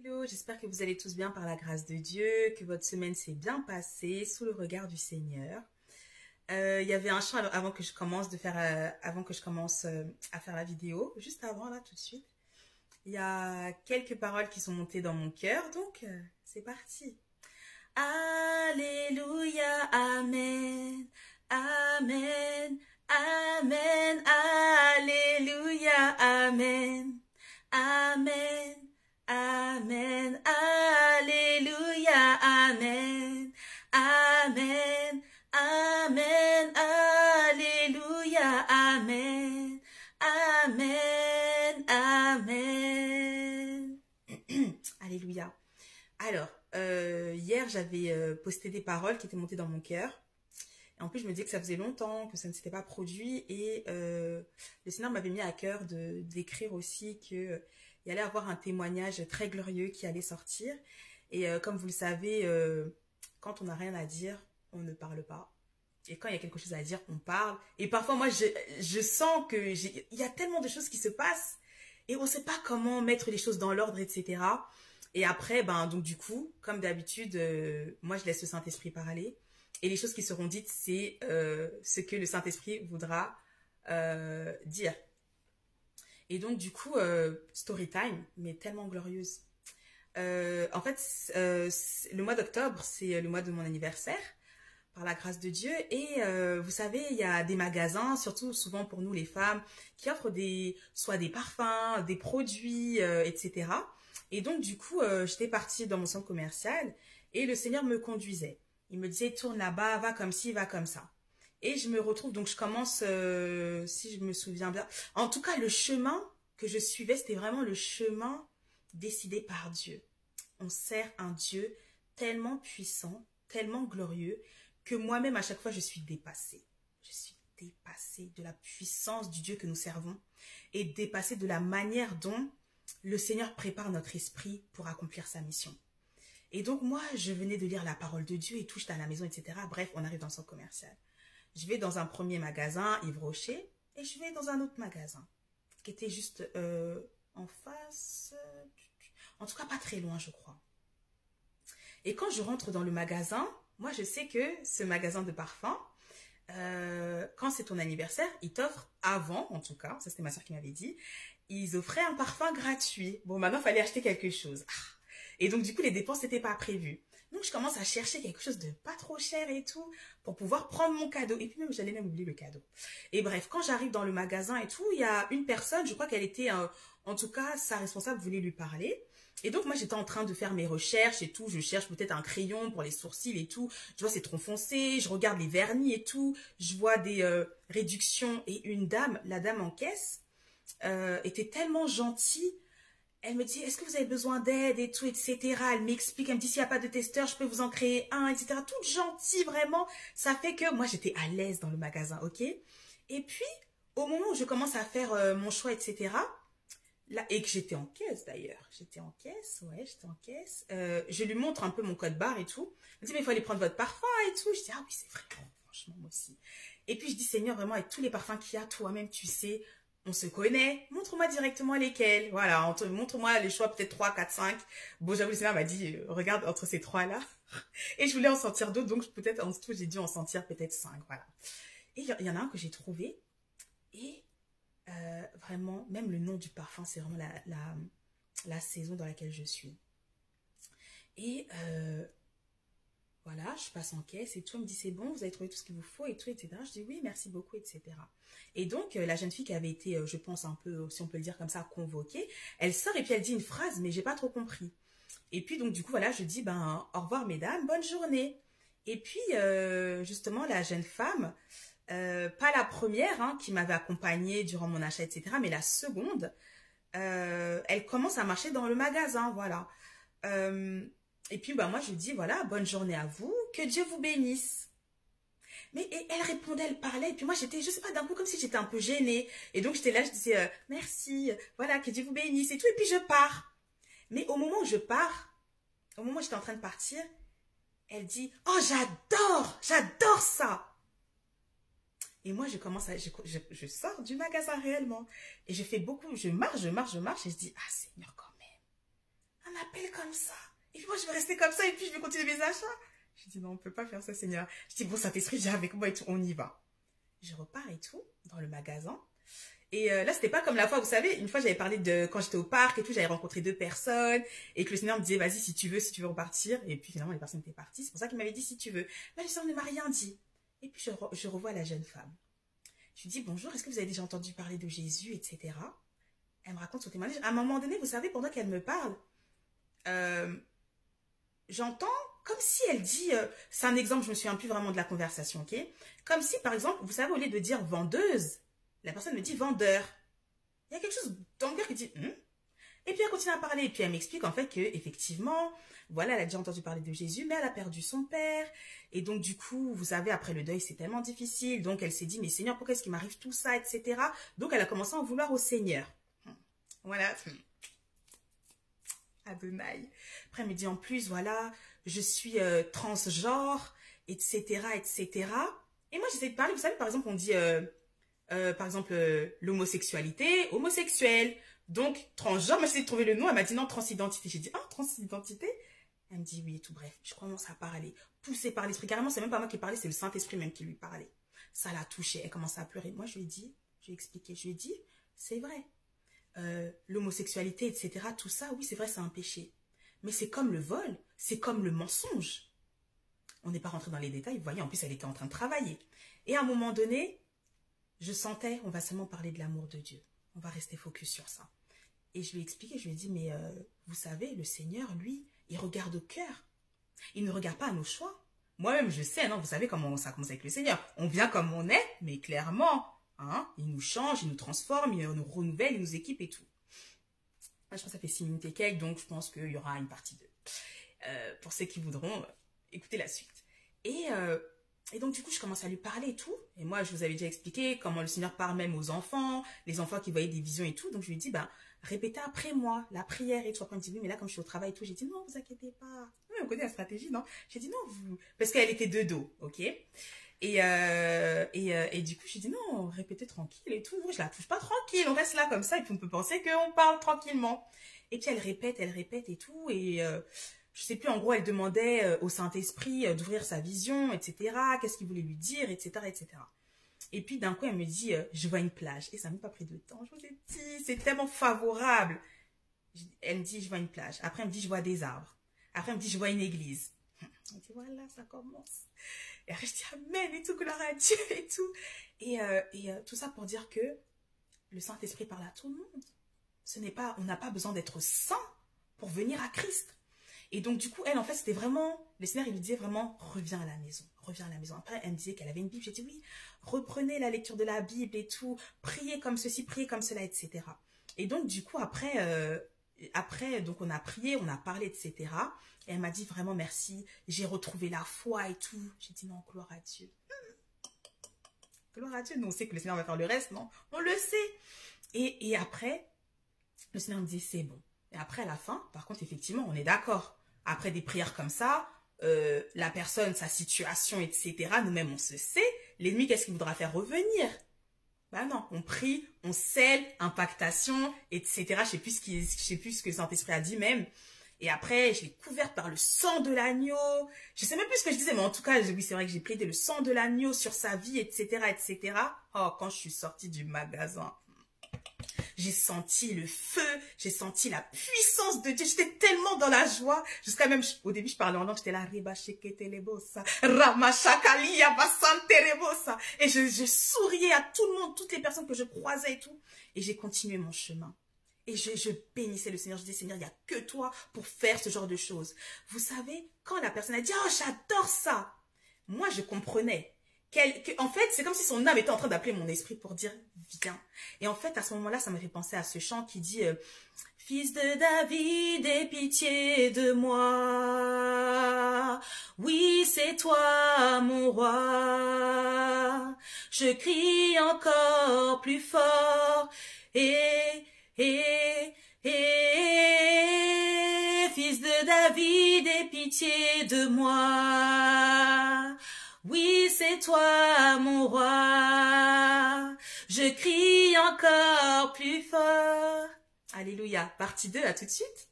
Hello, j'espère que vous allez tous bien par la grâce de Dieu, que votre semaine s'est bien passée sous le regard du Seigneur. Il y avait un chant avant que je commence à faire la vidéo, juste avant là tout de suite. Il y a quelques paroles qui sont montées dans mon cœur, donc c'est parti. Alléluia, Amen, Amen, Amen, Alléluia, Amen, Amen. Amen, Alléluia, Amen, Amen, Amen, Alléluia, Amen, Amen, Amen. Alléluia. Alors, hier, j'avais posté des paroles qui étaient montées dans mon cœur. Et en plus, je me disais que ça faisait longtemps que ça ne s'était pas produit. Et le Seigneur m'avait mis à cœur d'écrire aussi que il allait avoir un témoignage très glorieux qui allait sortir. Et comme vous le savez, quand on n'a rien à dire, on ne parle pas. Et quand il y a quelque chose à dire, on parle. Et parfois, moi, je sens il y a tellement de choses qui se passent et on ne sait pas comment mettre les choses dans l'ordre, etc. Et après, donc du coup, comme d'habitude, moi, je laisse le Saint-Esprit parler. Et les choses qui seront dites, c'est ce que le Saint-Esprit voudra dire. Et donc, du coup, story time, mais tellement glorieuse. En fait, le mois d'octobre, c'est le mois de mon anniversaire, par la grâce de Dieu. Et vous savez, il y a des magasins, surtout souvent pour nous les femmes, qui offrent soit des parfums, des produits, etc. Et donc, du coup, j'étais partie dans mon centre commercial et le Seigneur me conduisait. Il me disait, tourne là-bas, va comme ci, va comme ça. Et je me retrouve, donc je commence, si je me souviens bien, en tout cas le chemin que je suivais, c'était vraiment le chemin décidé par Dieu. On sert un Dieu tellement puissant, tellement glorieux, que moi-même à chaque fois je suis dépassée. Je suis dépassée de la puissance du Dieu que nous servons et dépassée de la manière dont le Seigneur prépare notre esprit pour accomplir sa mission. Et donc moi, je venais de lire la parole de Dieu et tout, j'étais à la maison, etc. Bref, on arrive dans le centre commercial. Je vais dans un premier magasin, Yves Rocher, et je vais dans un autre magasin, qui était juste en face, en tout cas pas très loin, je crois. Et quand je rentre dans le magasin, moi je sais que ce magasin de parfum, quand c'est ton anniversaire, ils t'offrent avant, en tout cas, ça c'était ma soeur qui m'avait dit, ils offraient un parfum gratuit. Bon, maintenant il fallait acheter quelque chose. Et donc du coup les dépenses n'étaient pas prévues. Donc, je commence à chercher quelque chose de pas trop cher et tout pour pouvoir prendre mon cadeau. Et puis même, j'allais même oublier le cadeau. Et bref, quand j'arrive dans le magasin et tout, il y a une personne, je crois qu'elle était, en tout cas, sa responsable voulait lui parler. Et donc, moi, j'étais en train de faire mes recherches et tout. Je cherche peut-être un crayon pour les sourcils et tout. Je vois c'est trop foncé. Je regarde les vernis et tout. Je vois des réductions. Et une dame, la dame en caisse, était tellement gentille. Elle me dit, est-ce que vous avez besoin d'aide et tout, etc. Elle m'explique, elle me dit, s'il n'y a pas de testeur, je peux vous en créer un, etc. Toute gentille, vraiment. Ça fait que moi, j'étais à l'aise dans le magasin, ok? Et puis, au moment où je commence à faire mon choix, etc., là, et que j'étais en caisse d'ailleurs. J'étais en caisse, ouais, j'étais en caisse. Je lui montre un peu mon code barre et tout. Elle me dit, mais il faut aller prendre votre parfum et tout. Je dis, ah oui, c'est vrai, franchement, moi aussi. Et puis, je dis, Seigneur, vraiment, avec tous les parfums qu'il y a, toi-même, tu sais, on se connaît, montre-moi directement lesquels. Voilà, montre-moi les choix, peut-être 3, 4, 5. Bon, j'avoue, le Seigneur m'a dit, regarde entre ces trois-là. Et je voulais en sentir d'autres, donc peut-être en tout, j'ai dû en sentir peut-être 5, voilà. Et il y en a un que j'ai trouvé. Et vraiment, même le nom du parfum, c'est vraiment la saison dans laquelle je suis. Et voilà, je passe en caisse et tout, elle me dit c'est bon, vous avez trouvé tout ce qu'il vous faut et tout, etc. Je dis oui, merci beaucoup, etc. Et donc, la jeune fille qui avait été, je pense un peu, si on peut le dire comme ça, convoquée, elle sort et puis elle dit une phrase, mais j'ai pas trop compris. Et puis, donc, du coup, voilà, je dis, au revoir mesdames, bonne journée. Et puis, justement, la jeune femme, pas la première hein, qui m'avait accompagnée durant mon achat, etc., mais la seconde, elle commence à marcher dans le magasin, voilà. Et puis, moi, je dis, voilà, bonne journée à vous, que Dieu vous bénisse. Mais elle répondait, elle parlait, et puis moi, j'étais, je sais pas, d'un coup, comme si j'étais un peu gênée. Et donc, j'étais là, je disais, merci, voilà, que Dieu vous bénisse, et tout, et puis je pars. Mais au moment où je pars, au moment où j'étais en train de partir, elle dit, oh, j'adore ça. Et moi, je sors du magasin réellement. Et je fais beaucoup, je marche, et je dis, ah, Seigneur, quand même. un appel comme ça. Et puis moi, je vais rester comme ça et puis je vais continuer mes achats. Je dis, non, on ne peut pas faire ça, Seigneur. Je dis, bon, Saint-Esprit, viens avec moi et tout, on y va. Je repars et tout, dans le magasin. Et là, c'était pas comme la fois, vous savez, une fois, j'avais parlé de quand j'étais au parc et tout, j'avais rencontré 2 personnes et que le Seigneur me disait, vas-y, si tu veux repartir. Et puis finalement, les personnes étaient parties. C'est pour ça qu'il m'avait dit, si tu veux. Là, le Seigneur ne m'a rien dit. Et puis, je revois la jeune femme. Je lui dis, bonjour, est-ce que vous avez déjà entendu parler de Jésus, etc. Elle me raconte son témoignage. À un moment donné, vous savez, pendant qu'elle me parle, j'entends comme si elle dit, c'est un exemple, je me souviens plus vraiment de la conversation, ok? Comme si, par exemple, vous savez, au lieu de dire vendeuse, la personne me dit vendeur. Il y a quelque chose dans le cœur qui dit, Et puis elle continue à parler, et puis elle m'explique en fait que effectivement, voilà, elle a déjà entendu parler de Jésus, mais elle a perdu son père, et donc du coup, vous savez, après le deuil, c'est tellement difficile, donc elle s'est dit, mais Seigneur, pourquoi est-ce qu'il m'arrive tout ça, etc. Donc elle a commencé à en vouloir au Seigneur. Voilà. Adonai. Après, elle me dit en plus, voilà, je suis transgenre, etc., etc. Et moi, j'essaie de parler, vous savez, par exemple, on dit, par exemple, l'homosexualité, homosexuel. Donc, transgenre, moi, j'essaie de trouver le nom, elle m'a dit non, transidentité. J'ai dit, ah, transidentité? Elle me dit oui et tout, bref, je commence à parler, poussée par l'esprit. Carrément, c'est même pas moi qui parlais, c'est le Saint-Esprit même qui lui parlait. Ça l'a touchée, elle commence à pleurer. Moi, je lui ai dit, je lui ai expliqué, je lui ai dit, c'est vrai. L'homosexualité, etc., tout ça, oui, c'est vrai, c'est un péché. Mais c'est comme le vol, c'est comme le mensonge. On n'est pas rentré dans les détails, vous voyez, en plus, elle était en train de travailler. Et à un moment donné, je sentais, on va seulement parler de l'amour de Dieu. On va rester focus sur ça. Et je lui ai expliqué, je lui ai dit, mais vous savez, le Seigneur, lui, il regarde au cœur. Il ne regarde pas à nos choix. Moi-même, je sais, non, vous savez comment ça commence avec le Seigneur. On vient comme on est, mais clairement, hein, il nous change, il nous transforme, il nous renouvelle, il nous équipe et tout. Moi, je pense que ça fait 6 minutes et quelques, donc je pense qu'il y aura une partie 2. Pour ceux qui voudront écouter la suite. Et donc, du coup, je commence à lui parler et tout. Et moi, je vous avais déjà expliqué comment le Seigneur parle même aux enfants, les enfants qui voyaient des visions et tout. Donc, je lui dis, ben, répétez après moi la prière et tout. Après, elle me dit, oui, mais là, comme je suis au travail et tout, j'ai dit, non, vous inquiétez pas. Oui, on connaît la stratégie, non? J'ai dit, non, vous... Parce qu'elle était de dos, ok? Et du coup, j'ai dit, non, répétez tranquille et tout. Moi, je la touche pas tranquille. On reste là comme ça et puis on peut penser qu'on parle tranquillement. Et puis, elle répète et tout. Et... je sais plus, en gros, elle demandait au Saint-Esprit d'ouvrir sa vision, etc. Qu'est-ce qu'il voulait lui dire, etc., etc. Et puis, d'un coup, elle me dit, je vois une plage. Et ça m'a pas pris de temps. Je vous ai dit, c'est tellement favorable. Elle me dit, je vois une plage. Après, elle me dit, je vois des arbres. Après, elle me dit, je vois une église. Elle me dit, voilà, ça commence. Et après, je dis, amen, et tout, gloire à Dieu, et tout. Et tout ça pour dire que le Saint-Esprit parle à tout le monde. Ce n'est pas, on n'a pas besoin d'être saint pour venir à Christ. Et donc, du coup, elle, en fait, c'était vraiment... Le Seigneur, il lui disait vraiment, reviens à la maison, reviens à la maison. Après, elle me disait qu'elle avait une Bible. J'ai dit, oui, reprenez la lecture de la Bible et tout. Priez comme ceci, priez comme cela, etc. Et donc, du coup, après, donc, on a prié, on a parlé, etc. Et elle m'a dit, vraiment, merci. J'ai retrouvé la foi et tout. J'ai dit, non, gloire à Dieu. Gloire à Dieu. Nous, on sait que le Seigneur va faire le reste, non? On le sait. Et après, le Seigneur me dit, c'est bon. Et après, à la fin, par contre, effectivement, on est d'accord. Après des prières comme ça, la personne, sa situation, etc., nous-mêmes, on se sait. L'ennemi, qu'est-ce qu'il voudra faire revenir? Ben non, on prie, on scelle, impactation, etc. Je sais plus ce que le Saint-Esprit a dit même. Et après, je l'ai couverte par le sang de l'agneau. Je sais même plus ce que je disais, mais en tout cas, oui, c'est vrai que j'ai plaidé le sang de l'agneau sur sa vie, etc., etc. Oh, quand je suis sortie du magasin... J'ai senti le feu, j'ai senti la puissance de Dieu. J'étais tellement dans la joie. Jusqu'à même, au début, je parlais en langue, j'étais là, et je souriais à tout le monde, toutes les personnes que je croisais et tout. Et j'ai continué mon chemin. Et je bénissais le Seigneur. Je disais, Seigneur, il n'y a que toi pour faire ce genre de choses. Vous savez, quand la personne a dit, oh, j'adore ça. Moi, je comprenais. En fait, c'est comme si son âme était en train d'appeler mon esprit pour dire « Viens ». Et en fait, à ce moment-là, ça m'a fait penser à ce chant qui dit « Fils de David, aie pitié de moi. Oui, c'est toi, mon roi. Je crie encore plus fort. Fils de David, aie pitié de moi. Oui, c'est toi, mon roi. Je crie encore plus fort. » Alléluia. Partie 2, à tout de suite.